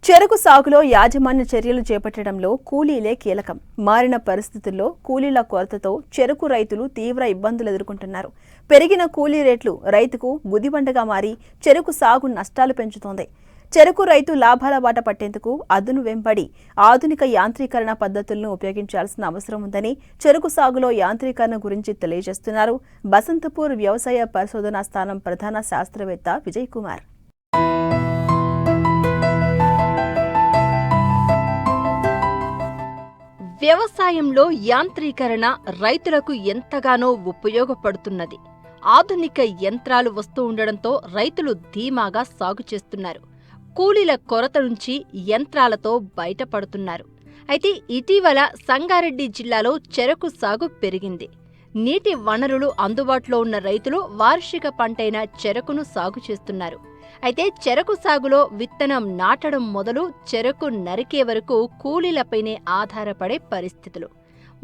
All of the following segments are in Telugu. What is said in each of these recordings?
చెరకు సాగులో యాజమాన్య చర్యలు చేపట్టడంలో కూలీలే కీలకం. మారిన పరిస్థితుల్లో కూలీల కొరతతో చెరకు రైతులు తీవ్ర ఇబ్బందులు ఎదుర్కొంటున్నారు. పెరిగిన కూలీ రేట్లు రైతుకు గుదిబండగా మారి చెరకు సాగు నష్టాలు పెంచుతోంది. చెరకు రైతు లాభాల బాట పట్టేందుకు అదును వెంబడి ఆధునిక యాంత్రీకరణ పద్ధతులను ఉపయోగించాల్సిన అవసరం ఉందని చెరకు సాగులో యాంత్రీకరణ గురించి తెలియజేస్తున్నారు బసంతపూర్ వ్యవసాయ పరిశోధనా స్థానం ప్రధాన శాస్త్రవేత్త విజయ్ కుమార్. వ్యవసాయంలో యాంత్రీకరణ రైతులకు ఎంతగానో ఉపయోగపడుతున్నది. ఆధునిక యంత్రాలు వస్తూ ఉండడంతో రైతులు ధీమాగా సాగు చేస్తున్నారు. కూలీల కొరత నుంచి యంత్రాలతో బయటపడుతున్నారు. అయితే ఇటీవల సంగారెడ్డి జిల్లాలో చెరకు సాగు పెరిగింది. నీటి వనరులు అందుబాటులో ఉన్న రైతులు వార్షిక పంటైన చెరకును సాగు చేస్తున్నారు. అయితే చెరకు సాగులో విత్తనం నాటడం మొదలు చెరకు నరికే వరకు కూలీలపైనే ఆధారపడే పరిస్థితులు.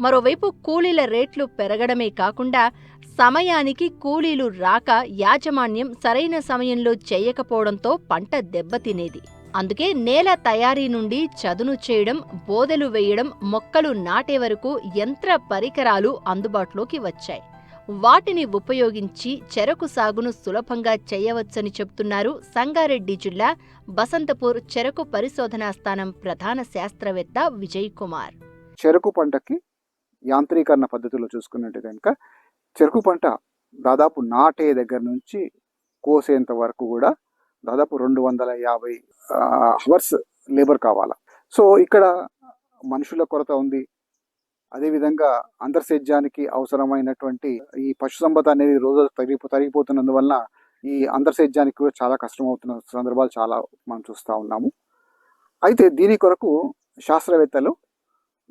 మరోవైపు కూలీల రేట్లు పెరగడమే కాకుండా సమయానికి కూలీలు రాక యాజమాన్యం సరైన సమయంలో చేయకపోవడంతో పంట దెబ్బతినేది. అందుకే నేల తయారీ నుండి చదును చేయడం, బోదెలు వేయడం, మొక్కలు నాటే వరకు యంత్ర పరికరాలు అందుబాటులోకి వచ్చాయి. వాటిని ఉపయోగించి చెరకు సాగును సులభంగా చేయవచ్చని చెబుతున్నారు సంగారెడ్డి జిల్లా బసంతపూర్ చెరకు పరిశోధనా స్థానం ప్రధాన శాస్త్రవేత్త విజయ్ కుమార్. చెరకు పంటకి యాంత్రీకరణ పద్ధతిలో చూసుకున్నట్టు కనుక చెరకు పంట దాదాపు నాటే దగ్గర నుంచి కోసేంత వరకు కూడా దాదాపు 250 అవర్స్ లేబర్ కావాలా. సో ఇక్కడ మనుషుల కొరత ఉంది. అదేవిధంగా అంతర్సేద్యానికి అవసరమైనటువంటి ఈ పశు సంపద అనేది రోజు తరిగిపోతున్నందువలన ఈ అంతర్సేద్యానికి కూడా చాలా కష్టమవుతున్న సందర్భాలు చాలా మనం చూస్తూ ఉన్నాము. అయితే దీని కొరకు శాస్త్రవేత్తలు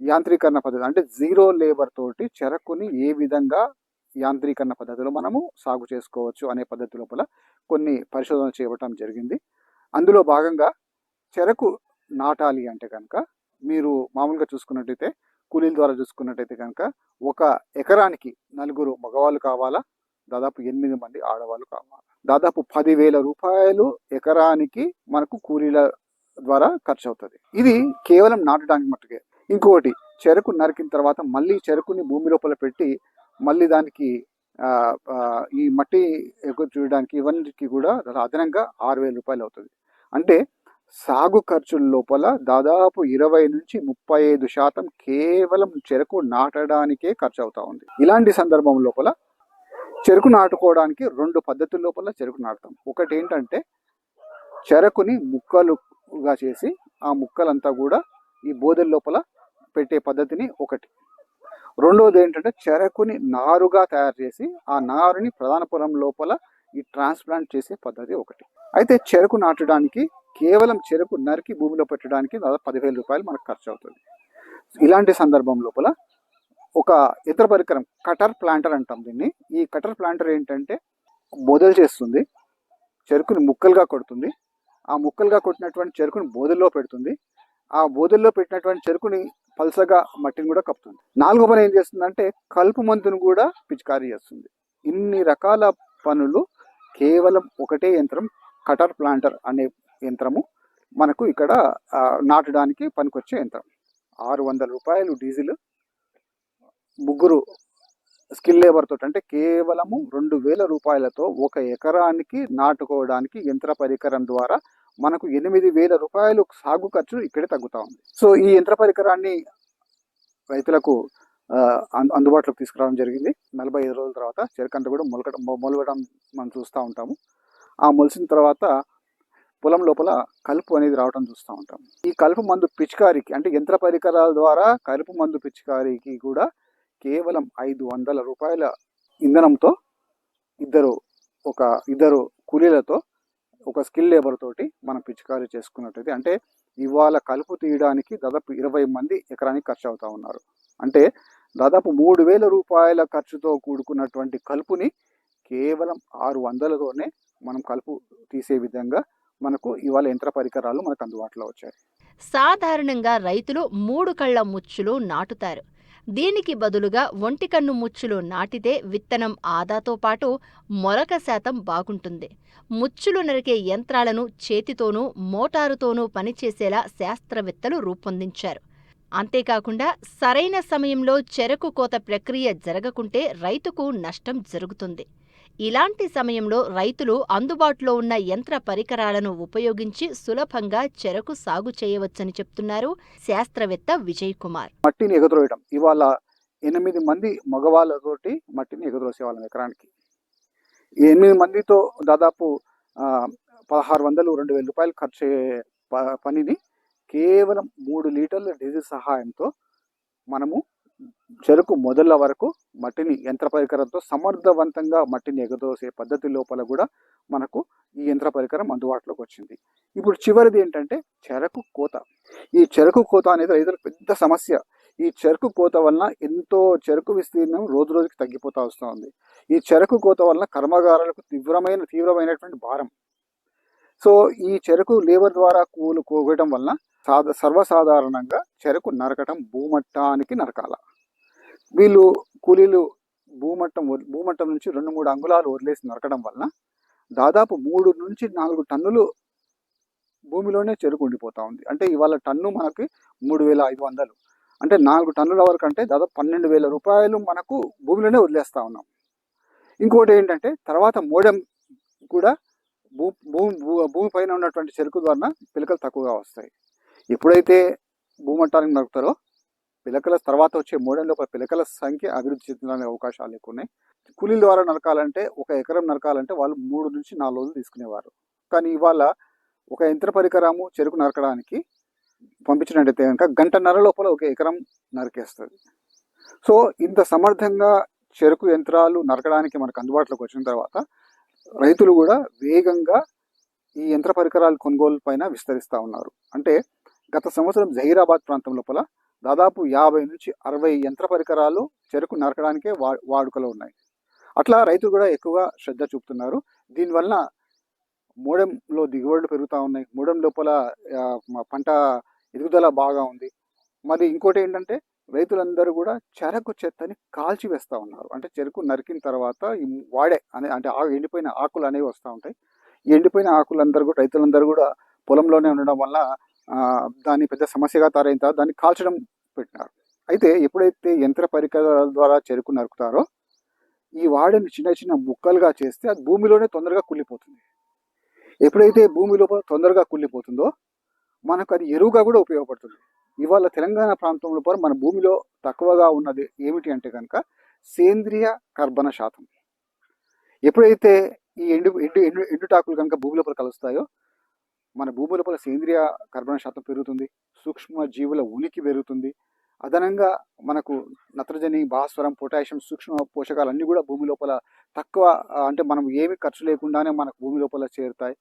యాంత్రీకరణ పద్ధతి అంటే జీరో లేబర్ తోటి చెరకుని ఏ విధంగా యాంత్రీకరణ పద్ధతిలో మనము సాగు చేసుకోవచ్చు అనే పద్ధతి లోపల కొన్ని పరిశోధనలు చేయడం జరిగింది. అందులో భాగంగా చెరకు నాటాలి అంటే కనుక మీరు మామూలుగా చూసుకున్నట్టయితే కూలీల ద్వారా చూసుకున్నట్టయితే కనుక ఒక ఎకరానికి 4 మగవాళ్ళు కావాలా, దాదాపు 8 మంది ఆడవాళ్ళు కావాలా. దాదాపు 10,000 రూపాయలు ఎకరానికి మనకు కూలీల ద్వారా ఖర్చు అవుతుంది. ఇది కేవలం నాటడానికి మట్టుకే. ఇంకొకటి చెరకు నరికిన తర్వాత మళ్ళీ చెరుకుని భూమి లోపల పెట్టి మళ్ళీ దానికి ఈ మట్టి ఎగురు చూడడానికి ఇవన్నిటికీ కూడా అదనంగా 6,000 రూపాయలు అవుతుంది. అంటే సాగు ఖర్చుల లోపల దాదాపు 20 నుంచి 35% కేవలం చెరకు నాటడానికే ఖర్చు అవుతా ఉంది. ఇలాంటి సందర్భం లోపల చెరకు నాటుకోవడానికి 2 పద్ధతుల లోపల చెరకు నాటుతాం. ఒకటి ఏంటంటే చెరకుని ముక్కలుగా చేసి ఆ ముక్కలంతా కూడా ఈ బోదెల లోపల పెట్టే పద్ధతిని ఒకటి. రెండోది ఏంటంటే చెరకుని నారుగా తయారు చేసి ఆ నారుని ప్రధాన పొలం లోపల ఈ ట్రాన్స్ప్లాంట్ చేసే పద్ధతి ఒకటి. అయితే చెరకు నాటడానికి కేవలం చెరకు నరికి భూమిలో పెట్టడానికి దాదాపు 10,000 రూపాయలు మనకు ఖర్చు అవుతుంది. ఇలాంటి సందర్భం లోపల ఒక ఇతర పరికరం కటర్ ప్లాంటర్ అంటాం దీన్ని. ఈ కటర్ ప్లాంటర్ ఏంటంటే బోదెలు చేస్తుంది, చెరుకుని ముక్కలుగా కొడుతుంది. ఆ ముక్కలుగా కొట్టినటువంటి చెరుకుని బోదెల్లో పెడుతుంది. ఆ బోదెల్లో పెట్టినటువంటి చెరుకుని పల్సగా మట్టిని కూడా కప్పుతుంది. 4వ పని ఏం చేస్తుందంటే కలుపు మందును కూడా పిచికారీ చేస్తుంది. ఇన్ని రకాల పనులు కేవలం ఒకటే యంత్రం కటర్ ప్లాంటర్ అనే యంత్రము మనకు ఇక్కడ నాటడానికి పనికొచ్చే యంత్రం. 600 రూపాయలు డీజిల్, 3 స్కిల్ లేబర్ తోటి అంటే కేవలము 2,000 రూపాయలతో ఒక ఎకరానికి నాటుకోవడానికి యంత్ర పరికరం ద్వారా మనకు 8,000 రూపాయలు సాగు ఖర్చు ఇక్కడే తగ్గుతా ఉంది. సో ఈ యంత్ర పరికరాన్ని రైతులకు అందుబాటులోకి తీసుకురావడం జరిగింది. 45 రోజుల తర్వాత చెరుకంతా కూడా మొలగడం మనం చూస్తూ ఉంటాము. ఆ మొలిసిన తర్వాత పొలం లోపల కలుపు అనేది రావడం చూస్తూ ఉంటాం. ఈ కలుపు మందు పిచికారీకి అంటే యంత్ర పరికరాల ద్వారా కలుపు మందు పిచికారీకి కూడా కేవలం 500 రూపాయల ఇంధనంతో ఇద్దరు కూలీలతో ఒక స్కిల్ లేబర్ తోటి మనం పిచికారీ చేసుకున్నట్టయితే అంటే ఇవాళ కలుపు తీయడానికి దాదాపు 20 మంది ఎకరానికి ఖర్చు అవుతా ఉన్నారు. అంటే దాదాపు 3,000 రూపాయల ఖర్చుతో కూడుకున్నటువంటి కలుపుని కేవలం 600తోనే మనం కలుపు తీసే విధంగా మనకు ఇవాళ యంత్ర పరికరాలు మనకు అందుబాటులో వచ్చాయి. సాధారణంగా రైతులు 3 కళ్ల ముచ్చులు నాటుతారు. దీనికి బదులుగా ఒంటికన్ను ముచ్చులు నాటితే విత్తనం ఆదాతో పాటు మొలక శాతం బాగుంటుంది. ముచ్చులు నరికే యంత్రాలను చేతితోనూ మోటారుతోనూ పనిచేసేలా శాస్త్రవేత్తలు రూపొందించారు. అంతేకాకుండా సరైన సమయంలో చెరకు కోత ప్రక్రియ జరగకుంటే రైతుకు నష్టం జరుగుతుంది. ఇలాంటి సమయంలో రైతులు అందుబాటులో ఉన్న యంత్ర పరికరాలను ఉపయోగించి సులభంగా చెరకు సాగు చేయవచ్చని చెప్తున్నారు శాస్త్రవేత్త విజయ్ కుమార్. మట్టిని ఎగదోయడం ఇవాళ 8 మంది మగవాళ్ళతోటి మట్టిని ఎగదోసేవాళ్ళం ఎకరానికి. ఈ 8 మందితో దాదాపు 1600-2000 రూపాయలు ఖర్చు అయ్యే పనిని కేవలం 3 లీటర్ల డీజిల్ సహాయంతో మనము చెరుకు మొదళ్ళ వరకు మట్టిని యంత్ర పరికరంతో సమర్థవంతంగా మట్టిని ఎగదోసే పద్ధతి లోపల కూడా మనకు ఈ యంత్ర పరికరం అందుబాటులోకి వచ్చింది. ఇప్పుడు చివరిది ఏంటంటే చెరకు కోత. ఈ చెరకు కోత అనేది రైతులకు పెద్ద సమస్య. ఈ చెరకు కోత వలన ఎంతో చెరకు విస్తీర్ణం రోజు రోజుకి తగ్గిపోతూ వస్తూ ఉంది. ఈ చెరకు కోత వలన కర్మాగారాలకు తీవ్రమైనటువంటి భారం. సో ఈ చెరకు లేబర్ ద్వారా కోయడం వలన సర్వసాధారణంగా చెరకు నరకటం భూమట్టానికి నరకాల. వీళ్ళు కూలీలు భూమట్టం నుంచి 2-3 అంగుళాలు వదిలేసి నరకడం వలన దాదాపు 3 నుంచి 4 టన్నులు భూమిలోనే చెరుకు ఉండిపోతా ఉంది. అంటే ఇవాళ టన్ను మనకి 3500, అంటే 4 టన్నుల వరకు అంటే దాదాపు 12,000 రూపాయలు మనకు భూమిలోనే వదిలేస్తా ఉన్నాం. ఇంకోటి ఏంటంటే తర్వాత మోడెం కూడా భూమి పైన ఉన్నటువంటి చెరుకు ద్వారా పిలకలు తక్కువగా వస్తాయి. ఎప్పుడైతే భూమట్టానికి నరుకుతారో పిలకల తర్వాత వచ్చే మోడెం లోపల పిలకల సంఖ్య అభివృద్ధి చెందడానికి అవకాశాలు ఎక్కువ ఉన్నాయి. కూలీల ద్వారా నరకాలంటే 1 ఎకరం నరకాలంటే వాళ్ళు 3 నుంచి 4 రోజులు తీసుకునేవారు. కానీ ఇవాళ ఒక యంత్ర పరికరము చెరుకు నరకడానికి పంపించినట్టయితే కనుక 1.5 గంటల లోపల 1 ఎకరం నరికేస్తుంది. సో ఇంత సమర్థంగా చెరుకు యంత్రాలు నరకడానికి మనకు అందుబాటులోకి వచ్చిన తర్వాత రైతులు కూడా వేగంగా ఈ యంత్ర పరికరాలు కొనుగోలు పైన విస్తరిస్తూ ఉన్నారు. అంటే గత సంవత్సరం జహీరాబాద్ ప్రాంతం లోపల దాదాపు 50 నుంచి 60 యంత్ర పరికరాలు చెరుకు నరకడానికే వాడుకలో ఉన్నాయి. అట్లా రైతులు కూడా ఎక్కువగా శ్రద్ధ చూపుతున్నారు. దీనివల్ల మోడెంలో దిగుబడులు పెరుగుతూ ఉన్నాయి. మోడెం లోపల పంట ఎదుగుదల బాగా ఉంది. మరి ఇంకోటి ఏంటంటే రైతులందరూ కూడా చెరకు చెత్తని కాల్చి వేస్తూ ఉన్నారు. అంటే చెరుకు నరికిన తర్వాత ఈ అంటే ఎండిపోయిన ఆకులు అనేవి వస్తూ ఉంటాయి. ఈ ఎండిపోయిన ఆకులందరూ కూడా రైతులందరూ కూడా పొలంలోనే ఉండడం వల్ల దాన్ని పెద్ద సమస్యగా తయారైన తర్వాత దాన్ని కాల్చడం పెట్టినారు. అయితే ఎప్పుడైతే యంత్ర పరికరాల ద్వారా చెరుకు నరుకుతారో ఈ వాడిని చిన్న చిన్న ముక్కలుగా చేస్తే అది భూమిలోనే తొందరగా కుళ్ళిపోతుంది. ఎప్పుడైతే భూమి లోపల తొందరగా కుళ్ళిపోతుందో మనకు అది ఎరువుగా కూడా ఉపయోగపడుతుంది. ఇవాళ తెలంగాణ ప్రాంతం లోపల మన భూమిలో తక్కువగా ఉన్నది ఏమిటి అంటే కనుక సేంద్రియ కర్బన శాతం. ఎప్పుడైతే ఈ ఎండుటాకులు కనుక భూమి లోపల కలుస్తాయో మన భూమి లోపల సేంద్రియ కర్బన శాతం పెరుగుతుంది, సూక్ష్మ జీవుల ఉనికి పెరుగుతుంది. అదనంగా మనకు నత్రజని, భాస్వరం, పొటాషియం, సూక్ష్మ పోషకాలు అన్నీ కూడా భూమి లోపల తక్కువ, అంటే మనం ఏమి ఖర్చు లేకుండానే మనకు భూమి లోపల చేరుతాయి.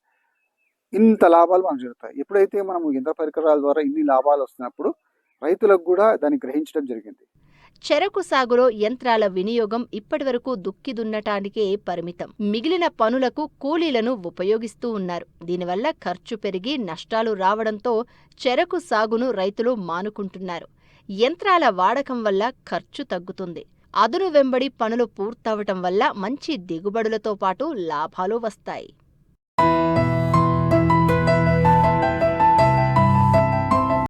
ఇంత లాభాలు మనకు జరుగుతాయి. ఎప్పుడైతే మనం యంత్ర పరికరాల ద్వారా ఇన్ని లాభాలు వస్తున్నప్పుడు రైతులకు కూడా దాన్ని గ్రహించడం జరిగింది. చెరకు సాగులో యంత్రాల వినియోగం ఇప్పటివరకు దుక్కి దున్నటానికే పరిమితం. మిగిలిన పనులకు కూలీలను ఉపయోగిస్తూ ఉన్నారు. దీనివల్ల ఖర్చు పెరిగి నష్టాలు రావడంతో చెరకు సాగును రైతులు మానుకుంటున్నారు. యంత్రాల వాడకం వల్ల ఖర్చు తగ్గుతుంది. అదును వెంబడి పనులు పూర్తవటం వల్ల మంచి దిగుబడులతో పాటు లాభాలు వస్తాయి.